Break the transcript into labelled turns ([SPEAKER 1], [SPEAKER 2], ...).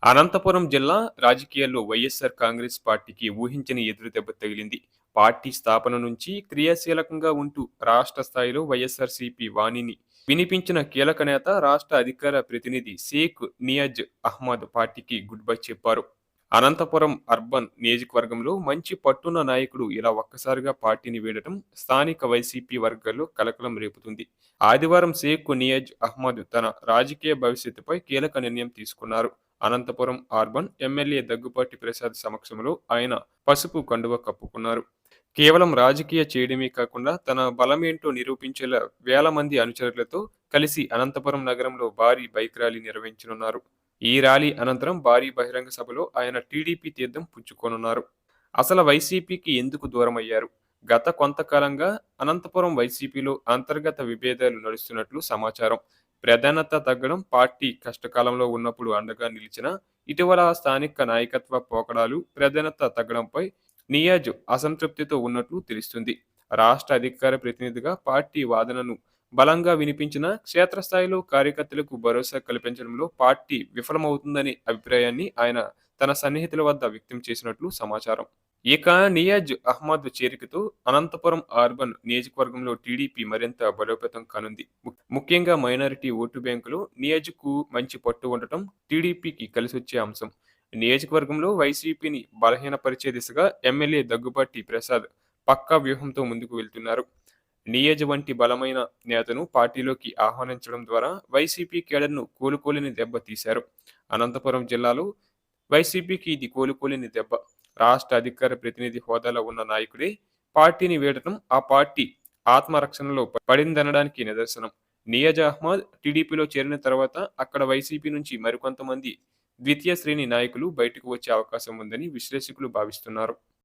[SPEAKER 1] అనంతపురం జిల్లా రాజకీయాల్లో వైఎస్ఆర్ కాంగ్రెస్ పార్టీకి ఊహించని ఎదురుదెబ్బ తగిలింది. పార్టీ స్థాపన నుంచి క్రియాశీలకంగా ఉంటూ రాష్ట్ర స్థాయిలో వైఎస్ఆర్సీపీ వాణిని వినిపించిన కీలక నేత, రాష్ట్ర అధికార ప్రతినిధి షేక్ నియాజ్ అహ్మద్ పార్టీకి గుడ్ బై చెప్పారు. అనంతపురం అర్బన్ నియోజకవర్గంలో మంచి పట్టున్న నాయకుడు ఇలా ఒక్కసారిగా పార్టీని వీడటం స్థానిక వైసీపీ వర్గాల్లో కలకలం రేపుతుంది. ఆదివారం షేక్ నియాజ్ అహ్మద్ తన రాజకీయ భవిష్యత్తుపై కీలక నిర్ణయం తీసుకున్నారు. అనంతపురం అర్బన్ ఎమ్మెల్యే దగ్గుపాటి ప్రసాద్ సమక్షంలో ఆయన పసుపు కండువ కప్పుకున్నారు. కేవలం రాజకీయ చేయడమే కాకుండా తన బలమేంటో నిరూపించేలా వేల మంది అనుచరులతో కలిసి అనంతపురం నగరంలో భారీ బైక్ ర్యాలీ నిర్వహించనున్నారు. ఈ ర్యాలీ అనంతరం భారీ బహిరంగ సభలో ఆయన టీడీపీ తీర్థం పుచ్చుకోనున్నారు. అసలు వైసీపీకి ఎందుకు దూరమయ్యారు? గత కొంతకాలంగా అనంతపురం వైసీపీలో అంతర్గత విభేదాలు నడుస్తున్నట్లు సమాచారం. ప్రాధాన్యత తగ్గడం, పార్టీ కష్టకాలంలో ఉన్నప్పుడు అండగా నిలిచిన ఇటీవల స్థానిక నాయకత్వ పోకడాలు, ప్రాధాన్యత తగ్గడంపై నియాజ్ అసంతృప్తితో ఉన్నట్లు తెలుస్తుంది. రాష్ట్ర అధికార ప్రతినిధిగా పార్టీ వాదనను బలంగా వినిపించిన క్షేత్రస్థాయిలో కార్యకర్తలకు భరోసా కల్పించడంలో పార్టీ విఫలమవుతుందనే అభిప్రాయాన్ని ఆయన తన సన్నిహితుల వద్ద వ్యక్తం చేసినట్లు సమాచారం. ఇక నియాజ్ అహ్మద్ చేరికతో అనంతపురం అర్బన్ నియోజకవర్గంలో టీడీపీ మరింత బలోపేతం కానుంది. ముఖ్యంగా మైనారిటీ ఓటు బ్యాంకులో నియాజ్కు మంచి పట్టు ఉండటం టీడీపీకి కలిసొచ్చే అంశం. నియోజకవర్గంలో వైసీపీని బలహీనపరిచే దిశగా ఎమ్మెల్యే దగ్గుబాటి ప్రసాద్ పక్కా వ్యూహంతో ముందుకు వెళ్తున్నారు. నియాజ్ వంటి బలమైన నేతను పార్టీలోకి ఆహ్వానించడం ద్వారా వైసీపీ కేడర్ను కోలుకోలేని దెబ్బ తీశారు. అనంతపురం జిల్లాలో వైసీపీకి ఇది కోలుకోలేని దెబ్బ. రాష్ట్ర అధికార ప్రతినిధి హోదాలో ఉన్న నాయకుడే పార్టీని వీడటం ఆ పార్టీ ఆత్మరక్షణలో పడిందనడానికి నిదర్శనం. నియాజ్ అహ్మద్ టీడీపీలో చేరిన తర్వాత అక్కడ వైసీపీ నుంచి మరికొంతమంది ద్వితీయ శ్రేణి నాయకులు బయటకు వచ్చే అవకాశం ఉందని విశ్లేషకులు భావిస్తున్నారు.